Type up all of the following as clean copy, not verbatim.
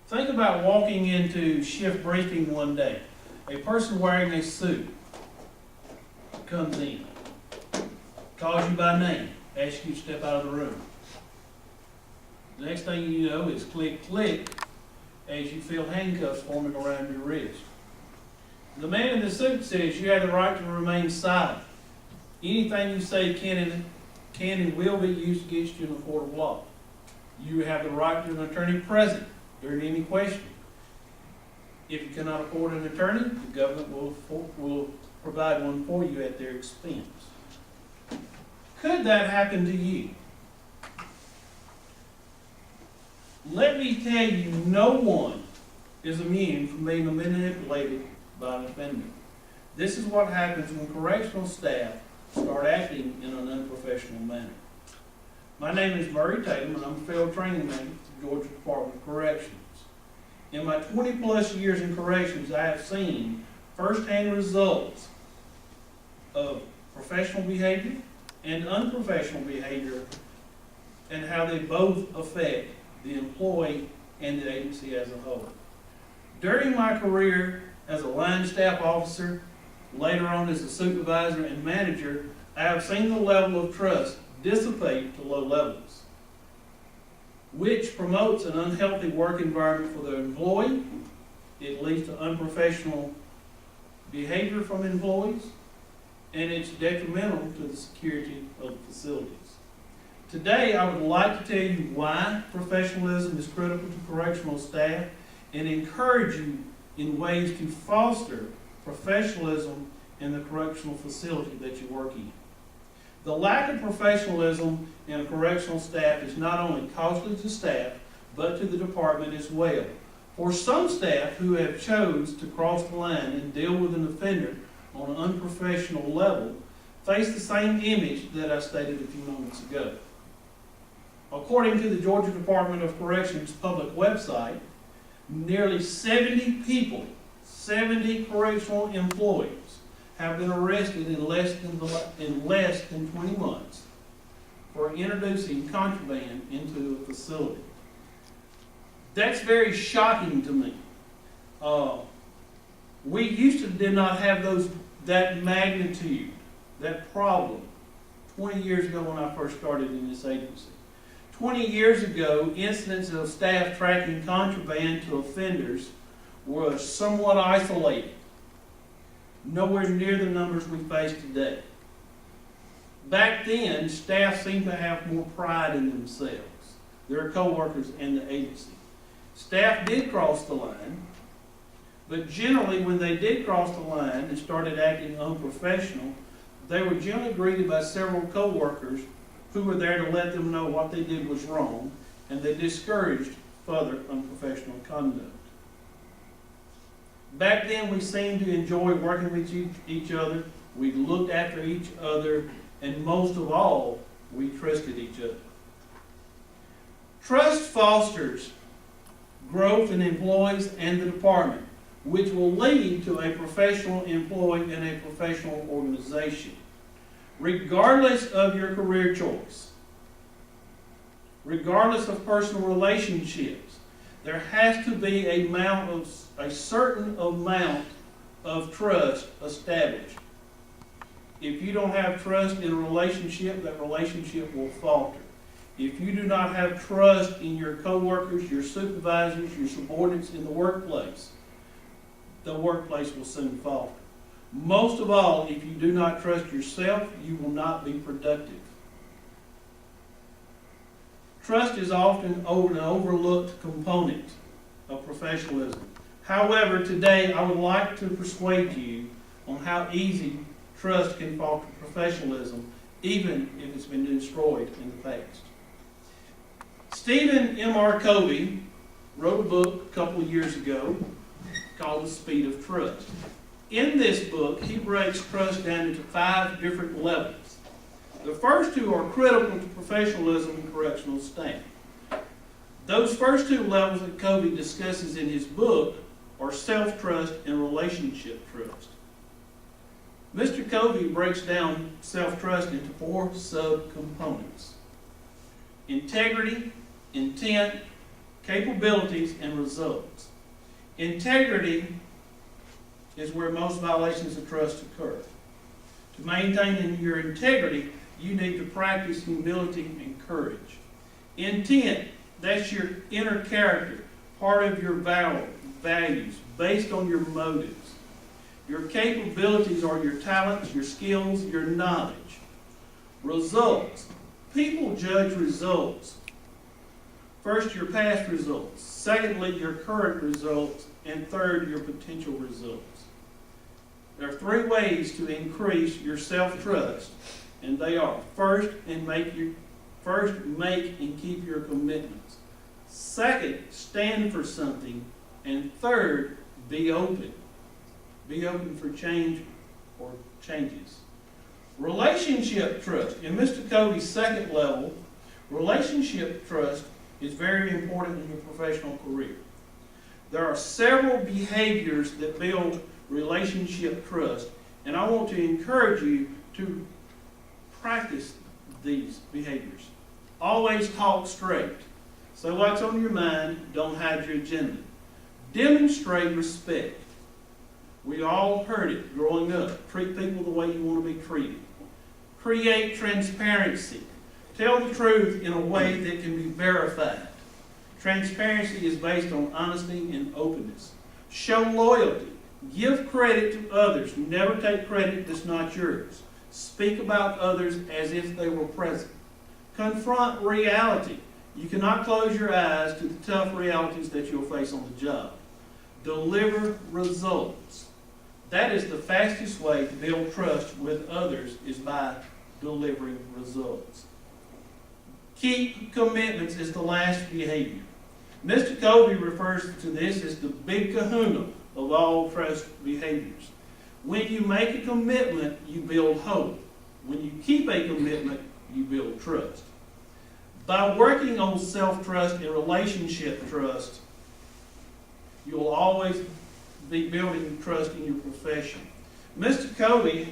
Think about walking into shift briefing one day. A person wearing a suit comes in, calls you by name, asks you to step out of the room. The next thing you know is click, click, as you feel handcuffs forming around your wrist. The man in the suit says you have the right to remain silent. Anything you say can and will be used against you in a court of law. You have the right to an attorney present during any question. If you cannot afford an attorney, the government will provide one for you at their expense. Could that happen to you? Let me tell you, no one is immune from being manipulated by an offender. This is what happens when correctional staff start acting in an unprofessional manner. My name is Murray Tatum, and I'm a field training manager at the Georgia Department of Corrections. In my 20-plus years in corrections, I have seen firsthand results of professional behavior and unprofessional behavior and how they both affect the employee and the agency as a whole. During my career as a line staff officer, later on as a supervisor and manager, I have seen the level of trust dissipate to low levels, which promotes an unhealthy work environment for the employee. It leads to unprofessional behavior from employees, and it's detrimental to the security of the facilities. Today, I would like to tell you why professionalism is critical to correctional staff and encourage you in ways to foster professionalism in the correctional facility that you work in. The lack of professionalism in a correctional staff is not only costly to staff, but to the department as well. For some staff who have chose to cross the line and deal with an offender on an unprofessional level face the same image that I stated a few moments ago. According to the Georgia Department of Corrections public website, nearly 70 people, 70 correctional employees, have been arrested in less than 20 months for introducing contraband into a facility. That's very shocking to me. We did not have that magnitude, that problem, 20 years ago when I first started in this agency. 20 years ago, incidents of staff tracking contraband to offenders were somewhat isolated, nowhere near the numbers we face today. Back then, staff seemed to have more pride in themselves, their coworkers, and the agency. Staff did cross the line, but generally when they did cross the line and started acting unprofessional, they were generally greeted by several coworkers who were there to let them know what they did was wrong, and they discouraged further unprofessional conduct. Back then, we seemed to enjoy working with each other, we looked after each other, and most of all, we trusted each other. Trust fosters growth in employees and the department, which will lead to a professional employee and a professional organization. Regardless of your career choice, regardless of personal relationships, there has to be a certain amount of trust established. If you don't have trust in a relationship, that relationship will falter. If you do not have trust in your coworkers, your supervisors, your subordinates in the workplace will soon falter. Most of all, if you do not trust yourself, you will not be productive. Trust is often an overlooked component of professionalism. However, today I would like to persuade you on how easy trust can foster professionalism, even if it's been destroyed in the past. Stephen M.R. Covey wrote a book a couple of years ago called The Speed of Trust. In this book, he breaks trust down into 5 different levels. The first 2 are critical to professionalism in correctional staff. Those first 2 levels that Covey discusses in his book are self-trust and relationship trust. Mr. Covey breaks down self-trust into 4 subcomponents: integrity, intent, capabilities, and results. Integrity is where most violations of trust occur. To maintain your integrity, you need to practice humility and courage. Intent, that's your inner character, part of your values, based on your motives. Your capabilities are your talents, your skills, your knowledge. Results. People judge results. First, your past results. Secondly, your current results. And third, your potential results. There are three ways to increase your self-trust, and they are: first, make and keep your commitments. Second, stand for something. And third, be open. Be open for change or changes. Relationship trust. In Mr. Covey's second level, relationship trust is very important in your professional career. There are several behaviors that build relationship trust, and I want to encourage you to practice these behaviors. Always talk straight. Say what's on your mind, don't hide your agenda. Demonstrate respect. We all heard it growing up. Treat people the way you want to be treated. Create transparency. Tell the truth in a way that can be verified. Transparency is based on honesty and openness. Show loyalty. Give credit to others. Never take credit that's not yours. Speak about others as if they were present. Confront reality. You cannot close your eyes to the tough realities that you'll face on the job. Deliver results. That is the fastest way to build trust with others, is by delivering results. Keep commitments is the last behavior. Mr. Covey refers to this as the big kahuna of all trust behaviors. When you make a commitment, you build hope. When you keep a commitment, you build trust. By working on self-trust and relationship trust, you'll always be building trust in your profession. Mr. Covey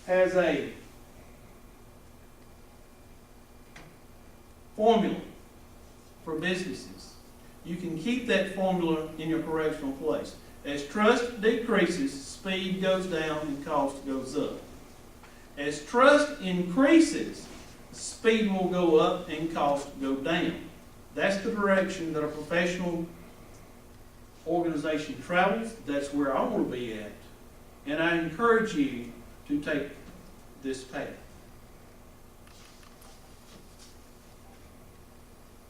has a formula for businesses. You can keep that formula in your correctional place. As trust decreases, speed goes down and cost goes up. As trust increases, speed will go up and cost go down. That's the direction that a professional organization travels. That's where I want to be at. And I encourage you to take this path.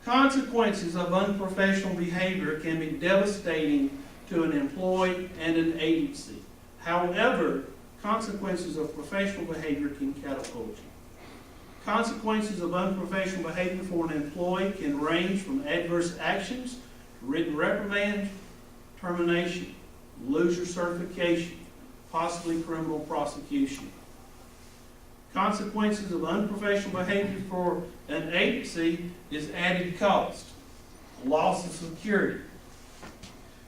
Consequences of unprofessional behavior can be devastating to an employee and an agency. However, consequences of professional behavior can catapult you. Consequences of unprofessional behavior for an employee can range from adverse actions, written reprimand, termination, lose your certification, possibly criminal prosecution. Consequences of unprofessional behavior for an agency is added cost, loss of security.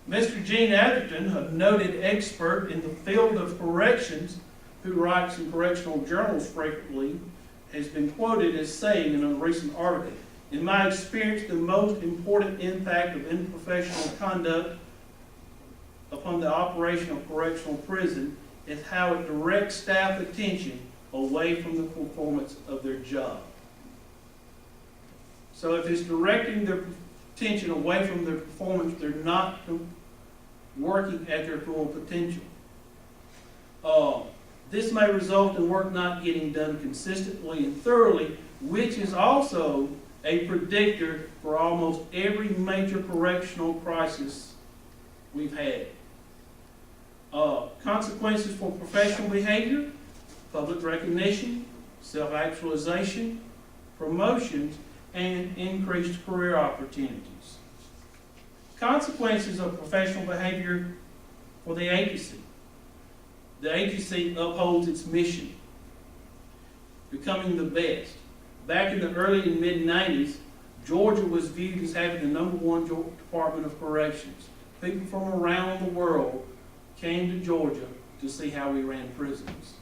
Mr. Gene Atherton, a noted expert in the field of corrections, who writes in correctional journals frequently, has been quoted as saying in a recent article, "In my experience, the most important impact of unprofessional conduct upon the operation of correctional prison is how it directs staff attention away from the performance of their job." So if it's directing their attention away from their performance, they're not working at their full potential. This may result in work not getting done consistently and thoroughly, which is also a predictor for almost every major correctional crisis we've had. Consequences for professional behavior: public recognition, self-actualization, promotions, and increased career opportunities. Consequences of professional behavior for the agency. The agency upholds its mission, becoming the best. Back in the early and mid-90s, Georgia was viewed as having the #1 Department of Corrections. People from around the world came to Georgia to see how we ran prisons.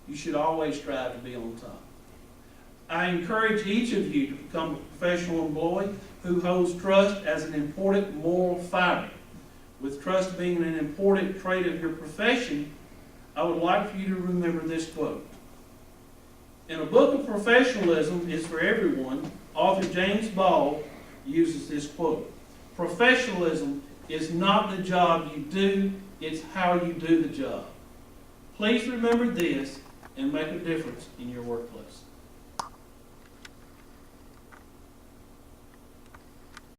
You should always strive to be on top. I encourage each of you to become a professional employee who holds trust as an important moral fiber. With trust being an important trait of your profession, I would like for you to remember this quote. In a book of professionalism is for everyone, author James Ball uses this quote. Professionalism is not the job you do, it's how you do the job. Please remember this and make a difference in your workplace.